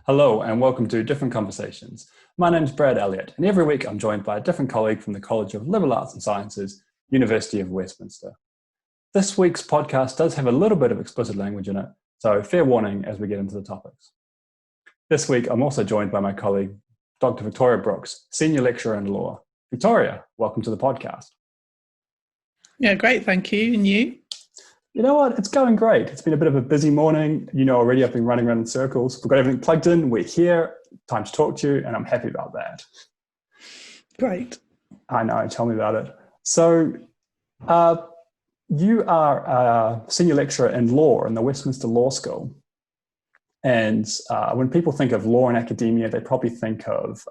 Hello and welcome to Different Conversations. My name is Brad Elliott and every week I'm joined by a different colleague from the College of Liberal Arts and Sciences, University of Westminster. This week's podcast does have a little bit of explicit language in it, so fair warning as we get into the topics. This week I'm also joined by my colleague, Dr. Victoria Brooks, Senior Lecturer in Law. Victoria, welcome to the podcast. Yeah, great, thank you. And you? You know what? It's going great. It's been a bit of a busy morning. You know already I've been running around in circles. We've got everything plugged in. We're here. Time to talk to you, and I'm happy about that. Great. I know. Tell me about it. So you are a senior lecturer in law in the Westminster Law School. And when people think of law in academia, they probably think of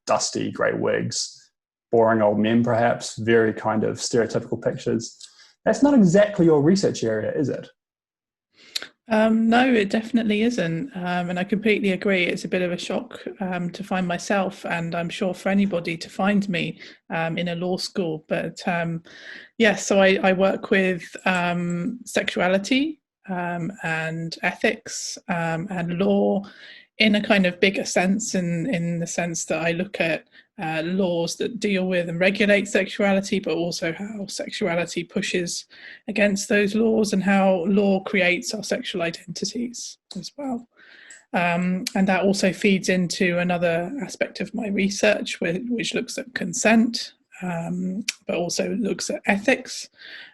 dusty grey wigs, boring old men perhaps, very kind of stereotypical pictures. That's not exactly your research area, is it? No, it definitely isn't. And I completely agree. It's a bit of a shock to find myself, and I'm sure for anybody to find me in a law school. But yes, so I work with sexuality and ethics and law in a kind of bigger sense, in the sense that I look at laws that deal with and regulate sexuality, but also how sexuality pushes against those laws and how law creates our sexual identities as well. And that also feeds into another aspect of my research, which looks at consent, but also looks at ethics.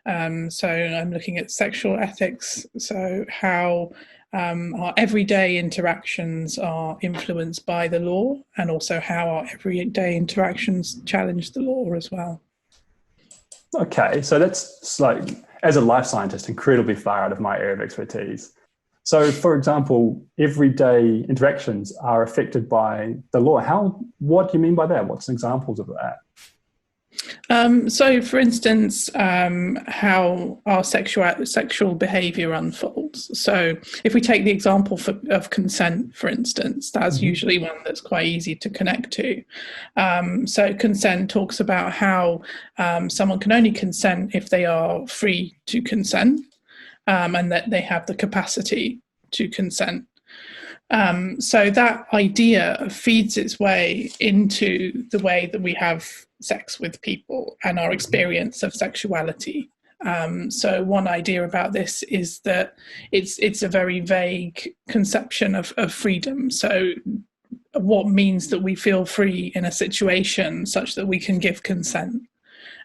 So I'm looking at sexual ethics, so how our everyday interactions are influenced by the law, and also how our everyday interactions challenge the law as well. Okay, so that's like, as a life scientist, incredibly far out of my area of expertise. So, for example, everyday interactions are affected by the law. What do you mean by that? What's examples of that? So, for instance, how our sexual behaviour unfolds. So, if we take the example of consent, for instance, that's usually one that's quite easy to connect to. So, consent talks about how someone can only consent if they are free to consent, and that they have the capacity to consent. So that idea feeds its way into the way that we have sex with people and our experience of sexuality. So one idea about this is that it's a very vague conception of freedom. So what means that we feel free in a situation such that we can give consent?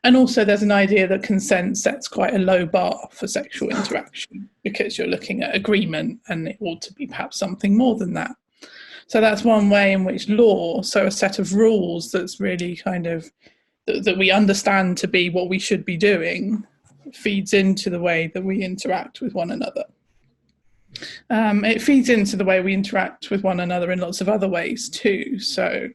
And also there's an idea that consent sets quite a low bar for sexual interaction, because you're looking at agreement and it ought to be perhaps something more than that. So that's one way in which law, so a set of rules that's really kind of, that we understand to be what we should be doing, feeds into the way that we interact with one another. It feeds into the way we interact with one another in lots of other ways too. So,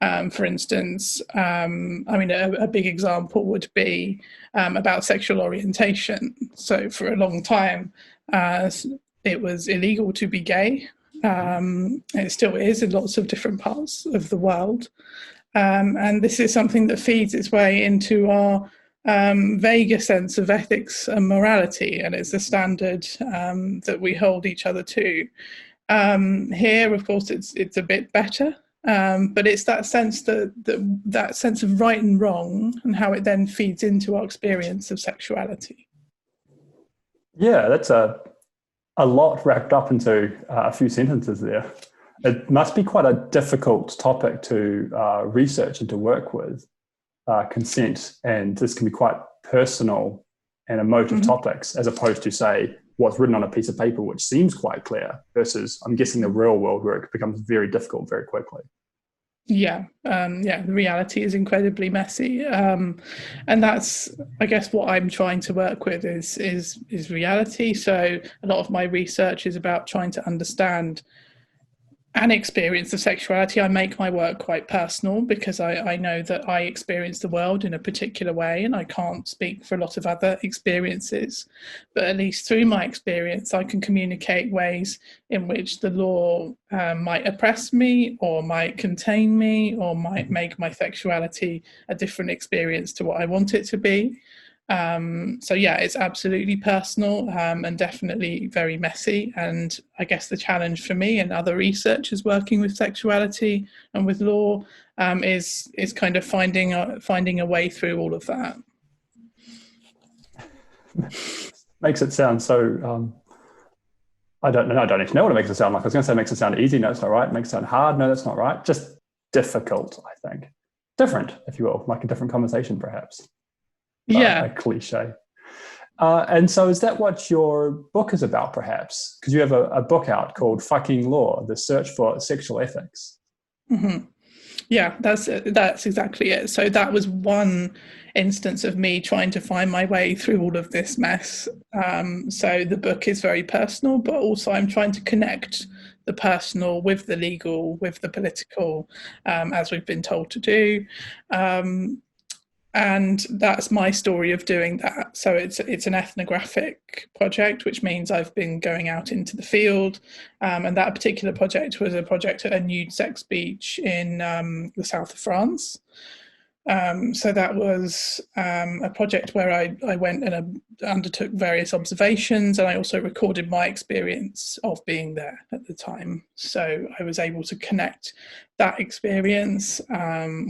for instance, a big example would be about sexual orientation. So for a long time, it was illegal to be gay. It still is in lots of different parts of the world. And this is something that feeds its way into our vaguer sense of ethics and morality, and it's a standard that we hold each other to. Here, of course, it's a bit better, but it's that sense that sense of right and wrong, and how it then feeds into our experience of sexuality. Yeah, that's a lot wrapped up into a few sentences there. It must be quite a difficult topic to research and to work with. Consent, and this can be quite personal and emotive topics, as opposed to, say, what's written on a piece of paper, which seems quite clear, versus, I'm guessing, the real world, where it becomes very difficult very quickly. Yeah, the reality is incredibly messy, and that's, I guess, what I'm trying to work with is reality. So a lot of my research is about trying to understand an experience of sexuality. I make my work quite personal, because I know that I experience the world in a particular way, and I can't speak for a lot of other experiences. But at least through my experience, I can communicate ways in which the law might oppress me, or might contain me, or might make my sexuality a different experience to what I want it to be. So yeah, it's absolutely personal, and definitely very messy. And I guess the challenge for me and other researchers working with sexuality and with law is kind of finding a way through all of that. Makes it sound so. I don't know. I don't actually know what it makes it sound like. I was going to say it makes it sound easy. No, it's not right. It makes it sound hard. No, that's not right. Just difficult, I think. Different, if you will, like a different conversation, perhaps. Yeah. A cliche. And so is that what your book is about, perhaps? Because you have a book out called Fucking Law, The Search for Sexual Ethics. Mm-hmm. Yeah, that's exactly it. So that was one instance of me trying to find my way through all of this mess. So the book is very personal, but also I'm trying to connect the personal with the legal, with the political, as we've been told to do. And that's my story of doing that. So it's an ethnographic project, which means I've been going out into the field, and that particular project was a project at a nude sex beach in the south of France. So that was a project where I went and undertook various observations, and I also recorded my experience of being there at the time. So I was able to connect that experience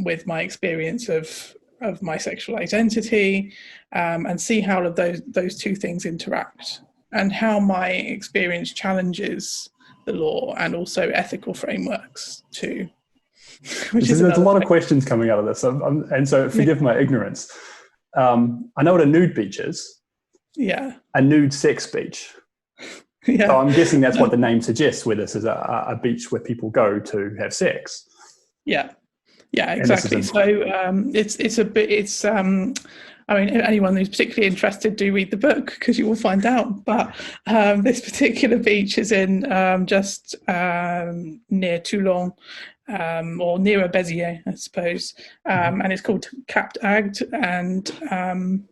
with my experience of my sexual identity, and see how all of those two things interact, and how my experience challenges the law and also ethical frameworks too. There's a lot of questions coming out of this, and so forgive my ignorance. I know what a nude beach is. Yeah. A nude sex beach. Yeah. So I'm guessing that's what the name suggests, where this is a beach where people go to have sex. Yeah. Yeah, exactly. So I mean, anyone who's particularly interested, do read the book because you will find out. But this particular beach is in just near Toulon, or near Béziers, I suppose, and it's called Cap d'Agde, and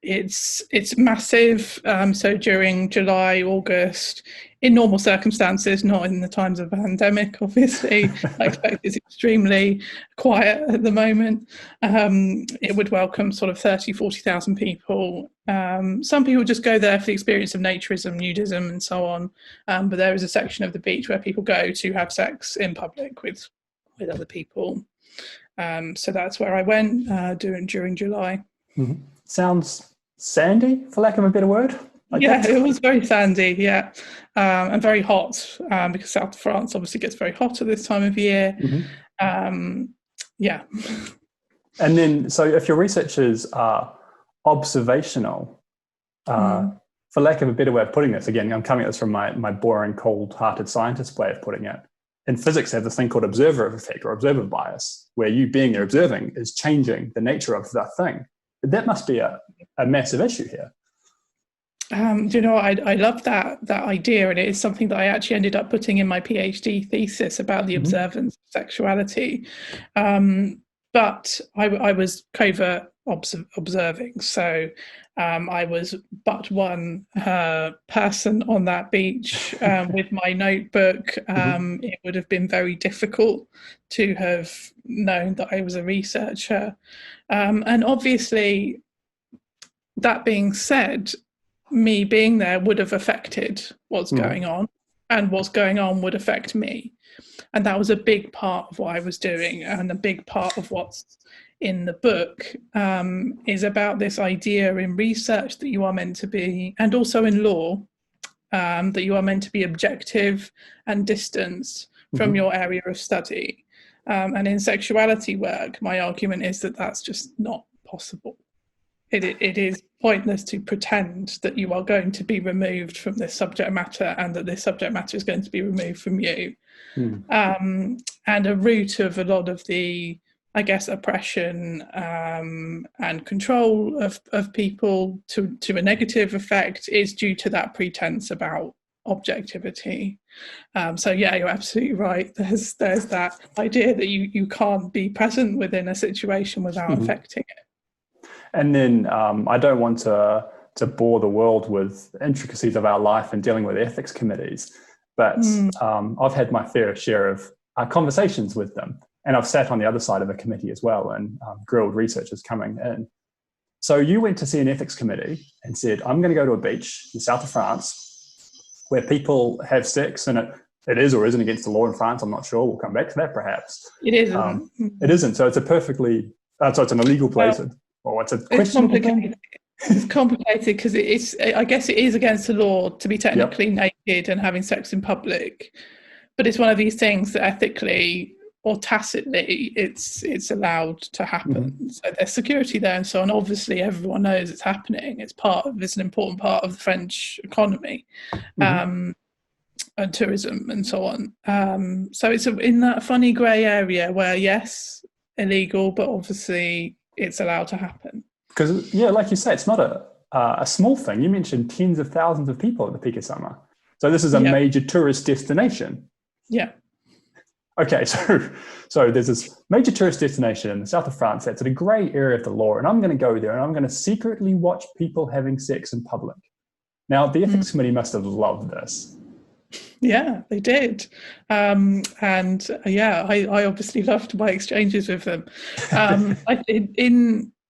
it's massive. So during July, August, in normal circumstances, not in the times of a pandemic, obviously, I expect it's extremely quiet at the moment. It would welcome sort of 40,000 people. Some people just go there for the experience of naturism, nudism, and so on. But there is a section of the beach where people go to have sex in public with other people. So that's where I went during July. Mm-hmm. Sounds sandy, for lack of a better word. It was very sandy, and very hot, because South France obviously gets very hot at this time of year. Mm-hmm. And then, so if your researchers are observational, for lack of a better way of putting this, again, I'm coming at this from my boring, cold-hearted scientist way of putting it. In physics, they have this thing called observer effect or observer bias, where you being there observing is changing the nature of the thing. That must be a massive issue here. Do you know, I love that idea, and it is something that I actually ended up putting in my PhD thesis about the observance of sexuality. But I was covert observing, so I was but one person on that beach with my notebook. It would have been very difficult to have known that I was a researcher. And obviously, that being said, me being there would have affected what's going on, and what's going on would affect me. And that was a big part of what I was doing, and a big part of what's in the book is about this idea in research that you are meant to be, and also in law, that you are meant to be objective and distanced from your area of study. And in sexuality work, my argument is that that's just not possible. It is pointless to pretend that you are going to be removed from this subject matter, and that this subject matter is going to be removed from you. And a root of a lot of the, I guess, oppression and control of people to a negative effect is due to that pretense about objectivity. So yeah, you're absolutely right. There's that idea that you can't be present within a situation without affecting it. And then I don't want to bore the world with intricacies of our life and dealing with ethics committees, but I've had my fair share of conversations with them, and I've sat on the other side of a committee as well, and grilled researchers coming in. So you went to see an ethics committee and said, I'm going to go to a beach in the south of France where people have sex, and it is or isn't against the law in France. I'm not sure. We'll come back to that perhaps. It isn't. It isn't. So it's it's an illegal place. Or it's a questionable thing. It's complicated because I guess it is against the law to be technically naked and having sex in public. But it's one of these things that ethically or tacitly it's allowed to happen. Mm-hmm. So there's security there and so on. Obviously, everyone knows it's happening. It's an important part of the French economy, and tourism and so on. So it's in that funny grey area where, yes, illegal, but obviously it's allowed to happen. Because, like you say, it's not a small thing. You mentioned tens of thousands of people at the peak of summer. So this is a major tourist destination. Yeah. Okay, so there's this major tourist destination in the south of France that's in a grey area of the law, and I'm going to go there and I'm going to secretly watch people having sex in public. Now, the ethics committee must have loved this. Yeah, they did. I obviously loved my exchanges with them.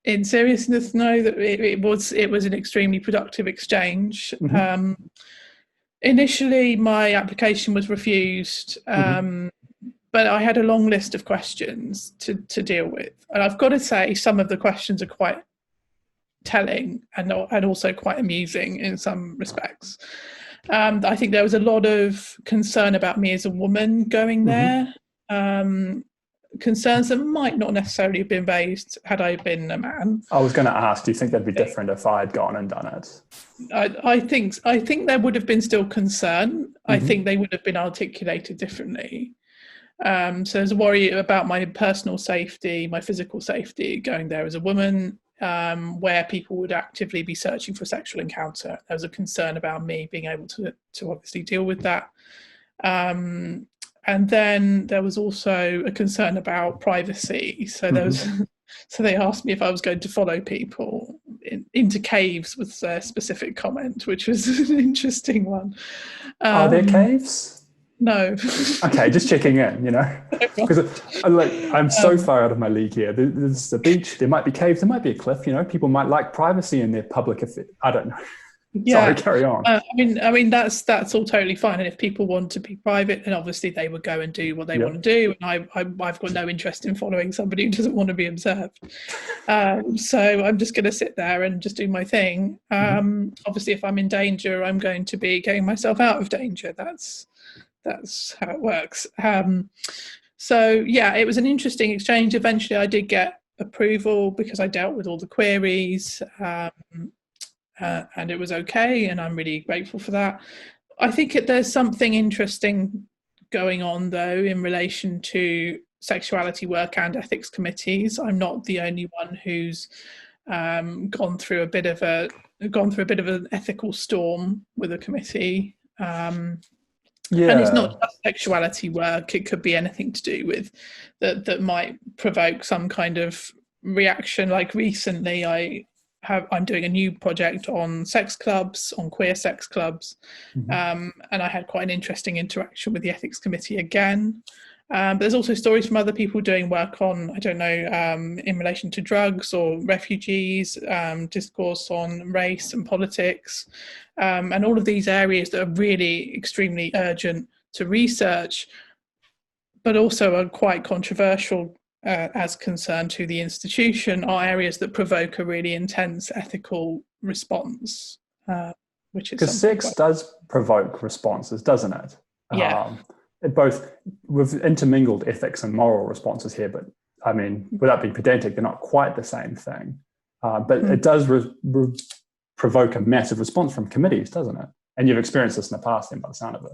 In seriousness, no, that it was an extremely productive exchange. Mm-hmm. Initially, my application was refused, but I had a long list of questions to deal with. And I've got to say, some of the questions are quite telling and also quite amusing in some respects. I think there was a lot of concern about me as a woman going there. Concerns that might not necessarily have been raised had I been a man. I was going to ask, do you think that'd be different if I had gone and done it? I think there would have been still concern. I think they would have been articulated differently. So there's a worry about my personal safety, my physical safety going there as a woman, where people would actively be searching for sexual encounter. There was a concern about me being able to obviously deal with that. And then there was also a concern about privacy. So there was, so they asked me if I was going to follow people into caves, was their specific comment, which was an interesting one. Are there caves? No. Okay, just checking in, because I'm so far out of my league here. There's a beach, there might be caves, there might be a cliff. People might like privacy in their public affairs. I don't know. Yeah. Sorry, carry on. I mean that's all totally fine, and if people want to be private, then obviously they would go and do what they want to do. And I've got no interest in following somebody who doesn't want to be observed. So I'm just going to sit there and just do my thing. Obviously, if I'm in danger, I'm going to be getting myself out of danger. That's how it works. So it was an interesting exchange. Eventually, I did get approval because I dealt with all the queries. And it was okay, and I'm really grateful for that. I think there's something interesting going on, though, in relation to sexuality work and ethics committees. I'm not the only one who's gone through a bit of an ethical storm with a committee. And it's not just sexuality work; it could be anything to do with that might provoke some kind of reaction. Like recently, I'm doing a new project on sex clubs, on queer sex clubs, and I had quite an interesting interaction with the ethics committee again. But there's also stories from other people doing work on, I don't know, in relation to drugs or refugees, discourse on race and politics, and all of these areas that are really extremely urgent to research, but also are quite controversial as concern to the institution, are areas that provoke a really intense ethical response, which is because sex does provoke responses, doesn't it? Yeah. We've intermingled ethics and moral responses here, but I mean, without being pedantic, they're not quite the same thing. But it does provoke a massive response from committees, doesn't it? And you've experienced this in the past, then, by the sound of it.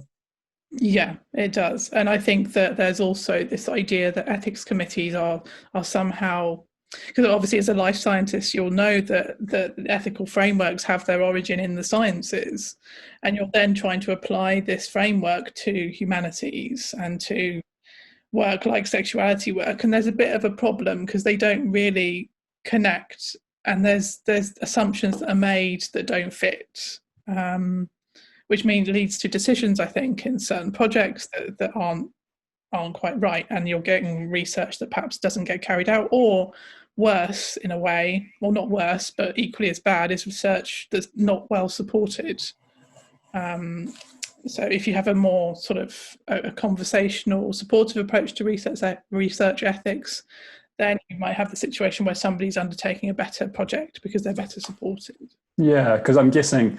Yeah, it does. And I think that there's also this idea that ethics committees are somehow, because obviously as a life scientist, you'll know that ethical frameworks have their origin in the sciences, and you're then trying to apply this framework to humanities and to work like sexuality work. And there's a bit of a problem because they don't really connect, and there's assumptions that are made that don't fit. Which means leads to decisions, I think, in certain projects that aren't quite right, and you're getting research that perhaps doesn't get carried out, or worse in a way, or not worse, but equally as bad, is research that's not well supported. So if you have a more sort of a conversational, supportive approach to research ethics, then you might have the situation where somebody's undertaking a better project because they're better supported. Yeah, because I'm guessing,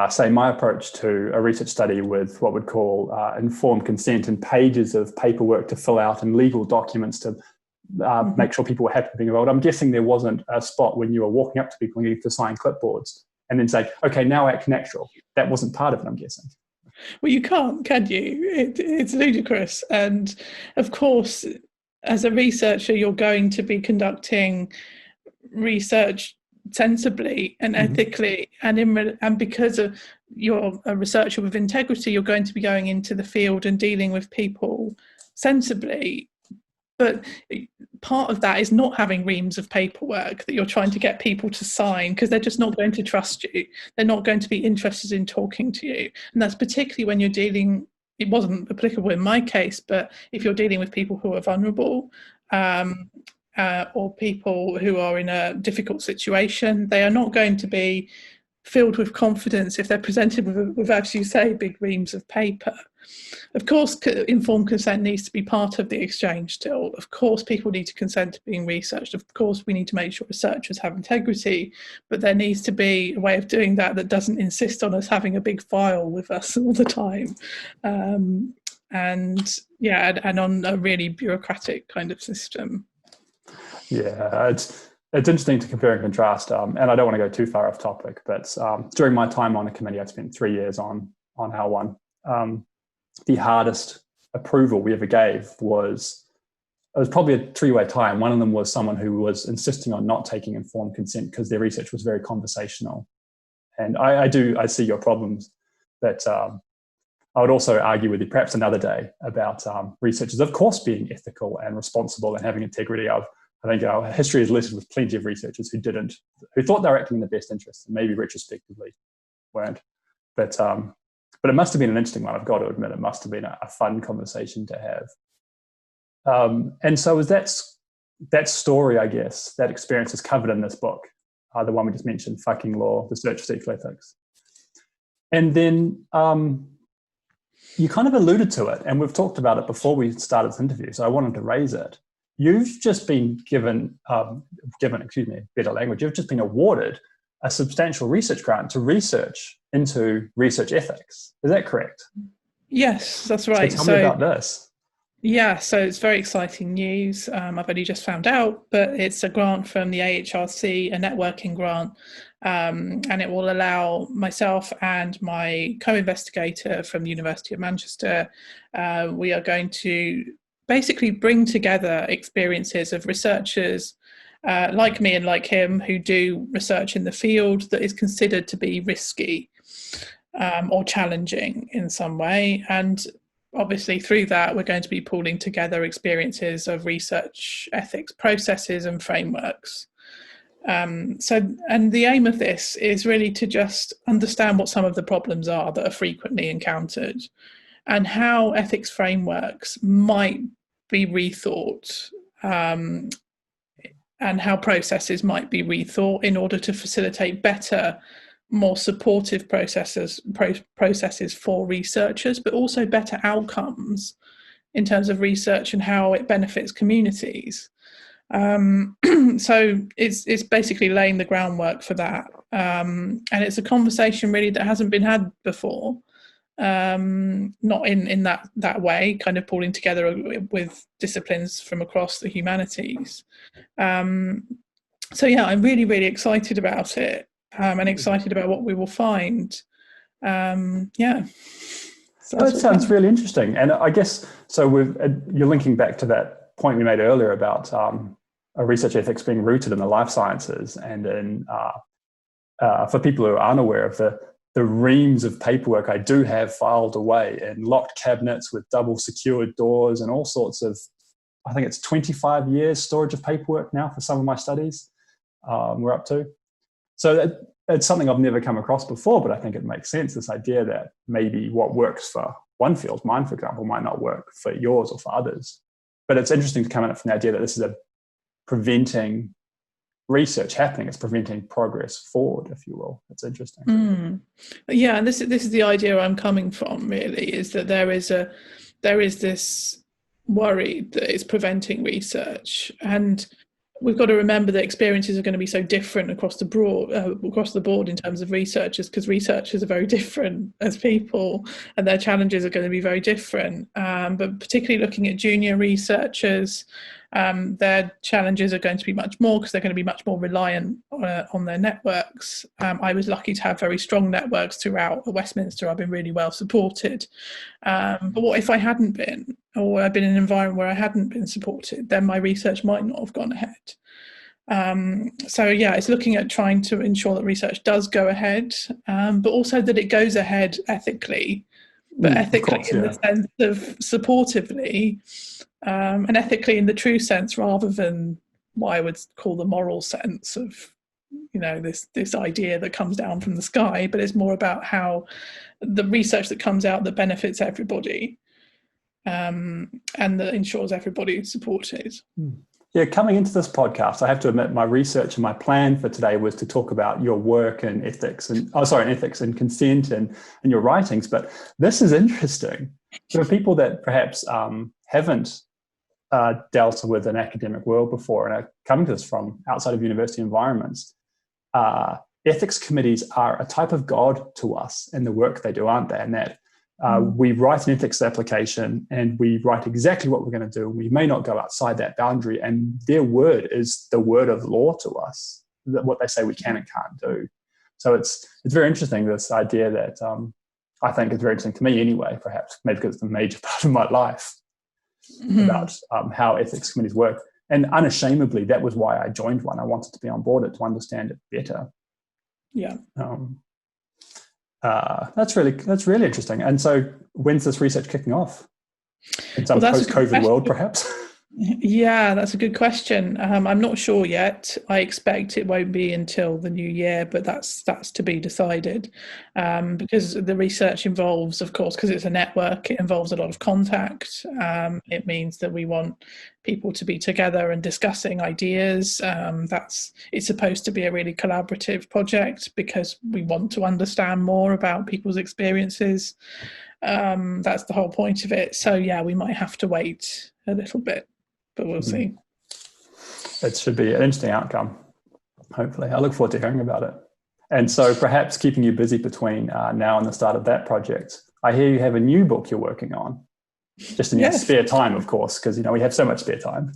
say, my approach to a research study with what we'd call informed consent and pages of paperwork to fill out and legal documents to make sure people were happy being involved. I'm guessing there wasn't a spot when you were walking up to people and you to sign clipboards and then say, okay, now act natural. That wasn't part of it, I'm guessing. Well, you can't, can you? It's ludicrous. And of course, as a researcher, you're going to be conducting research sensibly and ethically, and because you're a researcher with integrity, you're going to be going into the field and dealing with people sensibly. But part of that is not having reams of paperwork that you're trying to get people to sign, because they're just not going to trust you. They're not going to be interested in talking to you. And that's particularly when you're dealing, it wasn't applicable in my case, but if you're dealing with people who are vulnerable, or people who are in a difficult situation, they are not going to be filled with confidence if they're presented with, as you say, big reams of paper. Of course, informed consent needs to be part of the exchange still. Of course, people need to consent to being researched. Of course, we need to make sure researchers have integrity, but there needs to be a way of doing that that doesn't insist on us having a big file with us all the time. And on a really bureaucratic kind of system. Yeah, it's interesting to compare and contrast, and I don't want to go too far off topic, but during my time on a committee, I spent 3 years on L1. The hardest approval we ever gave was probably a three-way tie. One of them was someone who was insisting on not taking informed consent because their research was very conversational. And I see your problems, but I would also argue with you perhaps another day about researchers, of course, being ethical and responsible and having integrity. I think our history is littered with plenty of researchers who thought they were acting in the best interest and maybe retrospectively weren't. But it must have been an interesting one. I've got to admit, it must have been a fun conversation to have. And so is that story, I guess, that experience is covered in this book, the one we just mentioned, Fucking Law, The Search for Sexual Ethics. And then you kind of alluded to it, and we've talked about it before we started this interview, so I wanted to raise it. You've just been given, better language, you've just been awarded a substantial research grant to research into research ethics. Is that correct? Yes, that's right. So tell me about this. Yeah, so it's very exciting news. I've only just found out, but it's a grant from the AHRC, a networking grant, and it will allow myself and my co-investigator from the University of Manchester, we are going to basically bring together experiences of researchers like me and like him who do research in the field that is considered to be risky or challenging in some way. And obviously through that, we're going to be pooling together experiences of research ethics processes and frameworks. And the aim of this is really to just understand what some of the problems are that are frequently encountered and how ethics frameworks might be rethought, and how processes might be rethought in order to facilitate better, more supportive processes for researchers, but also better outcomes in terms of research and how it benefits communities. So it's basically laying the groundwork for that. And it's a conversation really that hasn't been had before. Not in that way, kind of pulling together with disciplines from across the humanities. So yeah, I'm really, really excited about it, and excited about what we will find. Yeah. So that sounds really interesting. And I guess, so you're linking back to that point we made earlier about research ethics being rooted in the life sciences, and in for people who are unaware of the reams of paperwork I do have filed away in locked cabinets with double secured doors and all sorts of, I think it's 25 years storage of paperwork now for some of my studies we're up to. So it's something I've never come across before, but I think it makes sense, this idea that maybe what works for one field, mine for example, might not work for yours or for others. But it's interesting to come at it from the idea that this is preventing research happening. It's preventing progress forward, if you will. It's interesting. Yeah, and this is the idea I'm coming from. Really, is that there is this worry that it's preventing research, and we've got to remember that experiences are going to be so different across the board in terms of researchers, because researchers are very different as people, and their challenges are going to be very different. But particularly looking at junior researchers, their challenges are going to be much more, because they're going to be much more reliant on their networks. I was lucky to have very strong networks throughout Westminster. I've been really well supported. But what if I hadn't been, or I'd been in an environment where I hadn't been supported? Then my research might not have gone ahead. So yeah, it's looking at trying to ensure that research does go ahead, but also that it goes ahead ethically, but ethically in the sense of supportively, and ethically in the true sense, rather than what I would call the moral sense of, this idea that comes down from the sky. But it's more about how the research that comes out that benefits everybody, and that ensures everybody is supported. Yeah, coming into this podcast, I have to admit my research and my plan for today was to talk about your work in ethics and consent and your writings. But this is interesting. There are people that perhaps haven't dealt with an academic world before and are coming to this from outside of university environments. Ethics committees are a type of God to us in the work they do, aren't they? And that we write an ethics application and we write exactly what we're going to do. We may not go outside that boundary, and their word is the word of law to us, that what they say we can and can't do. So it's very interesting, this idea that I think is very interesting to me anyway, perhaps maybe because it's a major part of my life, about how ethics committees work. And unashamedly, that was why I joined one. I wanted to be on board it to understand it better. Yeah. That's really interesting. And so when's this research kicking off? In some post-COVID world, perhaps? Yeah, that's a good question. I'm not sure yet. I expect it won't be until the new year, but that's to be decided. Because the research involves, of course, because it's a network, it involves a lot of contact. It means that we want people to be together and discussing ideas. It's supposed to be a really collaborative project because we want to understand more about people's experiences. That's the whole point of it. So yeah, we might have to wait a little bit, but we'll see. It should be an interesting outcome, hopefully. I look forward to hearing about it. And so perhaps keeping you busy between now and the start of that project, I hear you have a new book you're working on, just in your spare time, of course, because we have so much spare time.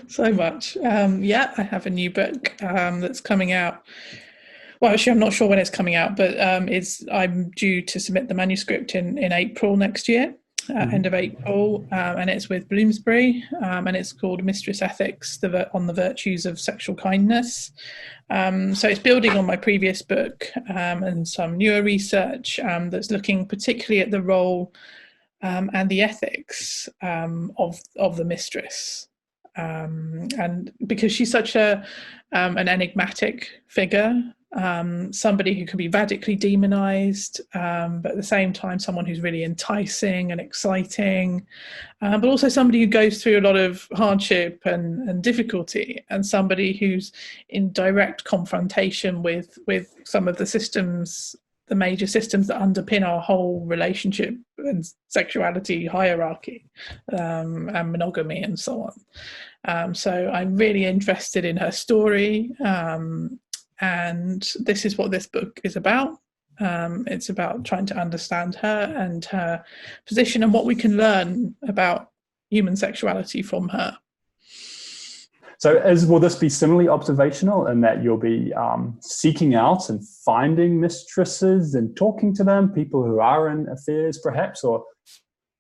So much. Yeah, I have a new book that's coming out. Well, actually, I'm not sure when it's coming out, but I'm due to submit the manuscript in April next year, end of April, and it's with Bloomsbury, and it's called Mistress Ethics, on the Virtues of Sexual Kindness. So it's building on my previous book and some newer research that's looking particularly at the role and the ethics of the mistress. And because she's such an enigmatic figure, somebody who can be radically demonized, but at the same time someone who's really enticing and exciting, but also somebody who goes through a lot of hardship and difficulty, and somebody who's in direct confrontation with some of the systems, the major systems that underpin our whole relationship and sexuality hierarchy, and monogamy and so on. So I'm really interested in her story, and this is what this book is about. It's about trying to understand her and her position and what we can learn about human sexuality from her. So will this be similarly observational in that you'll be seeking out and finding mistresses and talking to them, people who are in affairs perhaps, or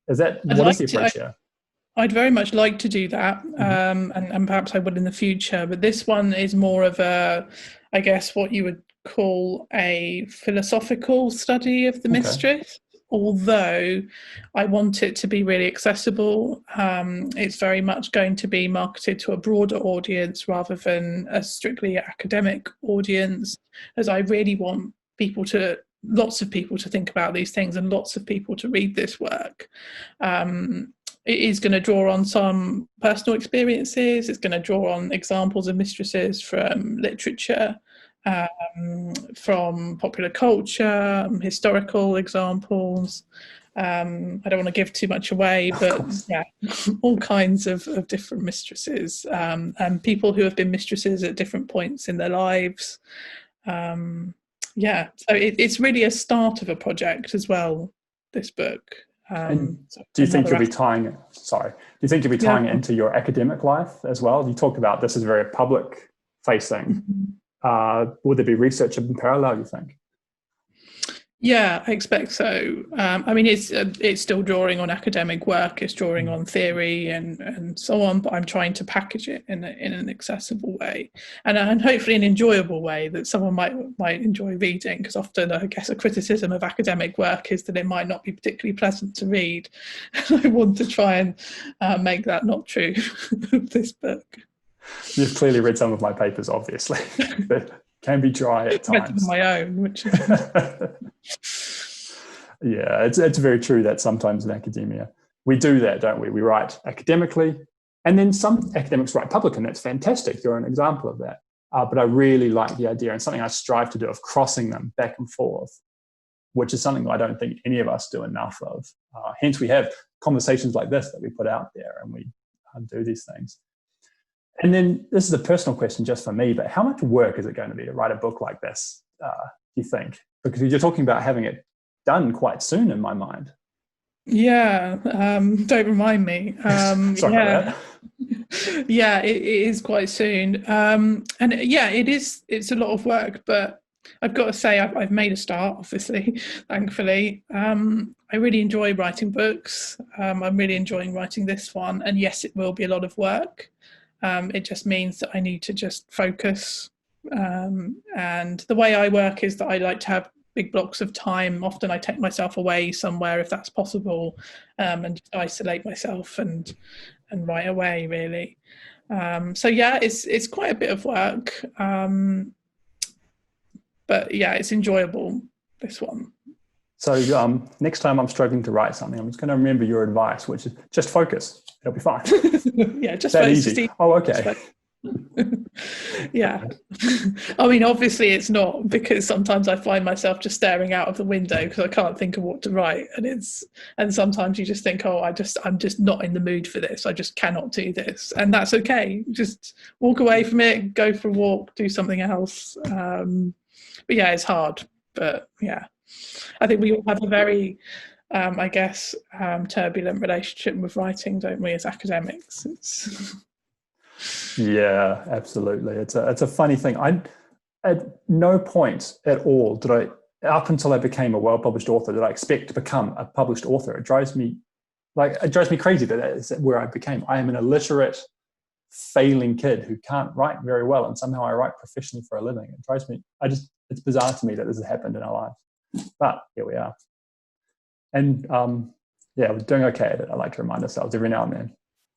what is the approach here? I'd very much like to do that, and perhaps I would in the future, but this one is more of I guess what you would call a philosophical study of the mistress, although I want it to be really accessible. It's very much going to be marketed to a broader audience rather than a strictly academic audience, as I really want lots of people to think about these things and lots of people to read this work. it is going to draw on some personal experiences. It's going to draw on examples of mistresses from literature, from popular culture, historical examples. I don't want to give too much away, but yeah, all kinds of different mistresses, and people who have been mistresses at different points in their lives. Yeah, so it's really a start of a project as well, this book. And do you think you'll be tying it? Sorry, do you think you'll be tying it into your academic life as well? You talk about this is very public facing. Would there be research in parallel, you think? Yeah, I expect so. I mean, it's still drawing on academic work, it's drawing on theory and so on, but I'm trying to package it in an accessible way and hopefully an enjoyable way that someone might enjoy reading, because often I guess a criticism of academic work is that it might not be particularly pleasant to read. I want to try and make that not true of this book. You've clearly read some of my papers, obviously. But can be dry at times. My own, which yeah, it's very true that sometimes in academia we do that, don't we? We write academically, and then some academics write public, and that's fantastic. You're an example of that. But I really like the idea, and something I strive to do, of crossing them back and forth, which is something I don't think any of us do enough of. Hence, we have conversations like this that we put out there, and we do these things. And then this is a personal question just for me, but how much work is it going to be to write a book like this, do you think? Because you're talking about having it done quite soon in my mind. Yeah, don't remind me. Sorry about that. Yeah, it is quite soon. And yeah, it's a lot of work, but I've got to say I've made a start, obviously, thankfully. I really enjoy writing books. I'm really enjoying writing this one. And yes, it will be a lot of work. It just means that I need to just focus. And the way I work is that I like to have big blocks of time. Often I take myself away somewhere if that's possible, and just isolate myself and write away, really. So yeah, it's quite a bit of work. But yeah, it's enjoyable, this one. So next time I'm struggling to write something, I'm just going to remember your advice, which is just focus. It'll be fine. Yeah, just that focus. Easy. Oh, okay. Yeah. I mean, obviously it's not, because sometimes I find myself just staring out of the window because I can't think of what to write, and sometimes you just think, oh, I'm just not in the mood for this. I just cannot do this, and that's okay. Just walk away from it, go for a walk, do something else. But yeah, it's hard. But yeah, I think we all have a very, I guess, turbulent relationship with writing, don't we, as academics? Yeah, absolutely. It's a funny thing. At no point at all did I, up until I became a well-published author, did I expect to become a published author. It drives me crazy that is where I became. I am an illiterate, failing kid who can't write very well, and somehow I write professionally for a living. It drives me. It's bizarre to me that this has happened in our lives, but here we are. And yeah, we're doing okay at it. I like to remind ourselves every now and then.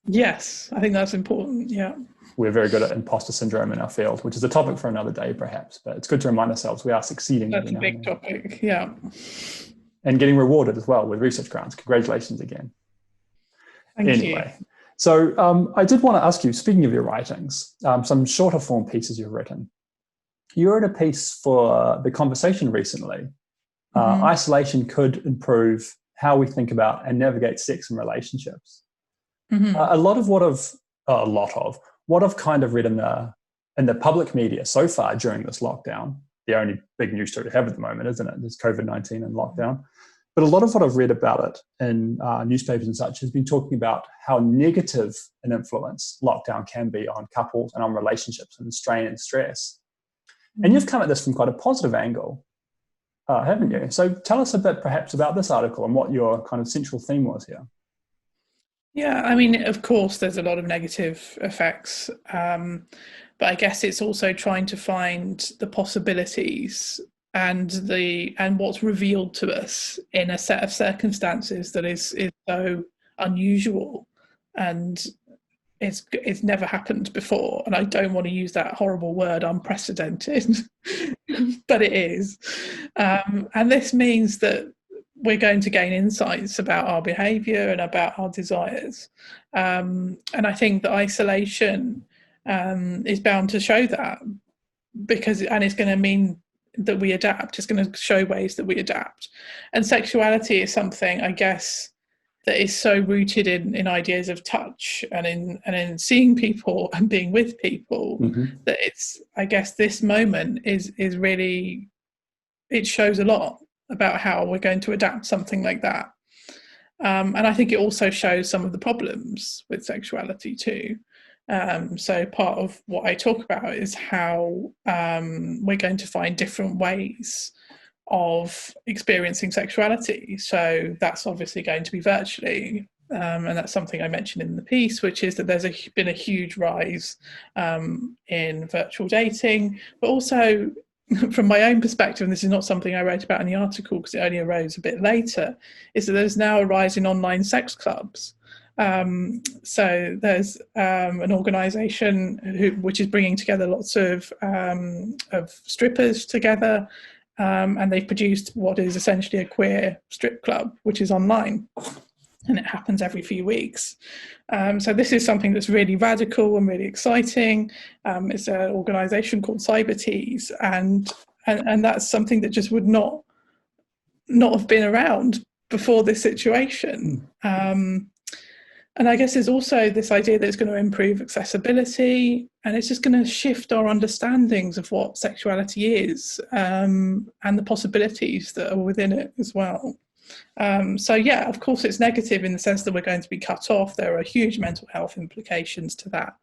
Yes, I think that's important. Yeah. We're very good at imposter syndrome in our field, which is a topic for another day, perhaps. But it's good to remind ourselves we are succeeding. That's a big topic, yeah. And getting rewarded as well with research grants. Congratulations again. Thank you. So I did want to ask you, speaking of your writings, some shorter form pieces you've written. You wrote a piece for The Conversation recently. Isolation could improve how we think about and navigate sex and relationships. A lot of what I've kind of read in the public media so far during this lockdown, the only big news story to have at the moment, isn't it? There's COVID-19 and lockdown. But a lot of what I've read about it in newspapers and such has been talking about how negative an influence lockdown can be on couples and on relationships and strain and stress. And you've come at this from quite a positive angle, haven't you? So tell us a bit perhaps about this article and what your kind of central theme was here. Yeah, I mean, of course, there's a lot of negative effects, but I guess it's also trying to find the possibilities and what's revealed to us in a set of circumstances that is so unusual and it's never happened before. And I don't want to use that horrible word unprecedented, but it is. And this means that we're going to gain insights about our behavior and about our desires. And I think that isolation is bound to show that, and it's going to mean that we adapt. It's going to show ways that we adapt. And sexuality is something, I guess, that is so rooted in ideas of touch and in seeing people and being with people, that it's, I guess, this moment is really, it shows a lot about how we're going to adapt something like that. And I think it also shows some of the problems with sexuality too. So part of what I talk about is how we're going to find different ways of experiencing sexuality. So that's obviously going to be virtually. And that's something I mentioned in the piece, which is that there's been a huge rise in virtual dating, but also from my own perspective, and this is not something I wrote about in the article because it only arose a bit later, is that there's now a rise in online sex clubs. So there's an organisation which is bringing together lots of strippers together, and they've produced what is essentially a queer strip club, which is online. And it happens every few weeks. So this is something that's really radical and really exciting. It's an organisation called Cybertees, and that's something that just would not have been around before this situation. And I guess there's also this idea that it's going to improve accessibility, and it's just going to shift our understandings of what sexuality is, and the possibilities that are within it as well. So yeah, of course it's negative in the sense that we're going to be cut off. There are huge mental health implications to that.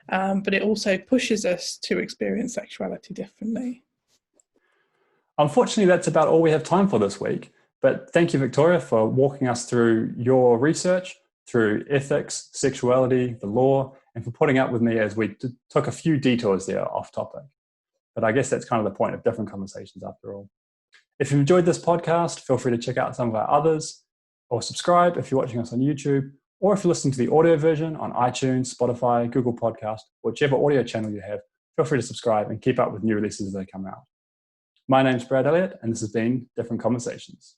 But it also pushes us to experience sexuality differently. Unfortunately, that's about all we have time for this week. But thank you, Victoria, for walking us through your research, through ethics, sexuality, the law, and for putting up with me as we took a few detours there off topic. But I guess that's kind of the point of different conversations after all. If you've enjoyed this podcast, feel free to check out some of our others, or subscribe if you're watching us on YouTube, or if you're listening to the audio version on iTunes, Spotify, Google Podcast, whichever audio channel you have, feel free to subscribe and keep up with new releases as they come out. My name's Brad Elliott, and this has been Different Conversations.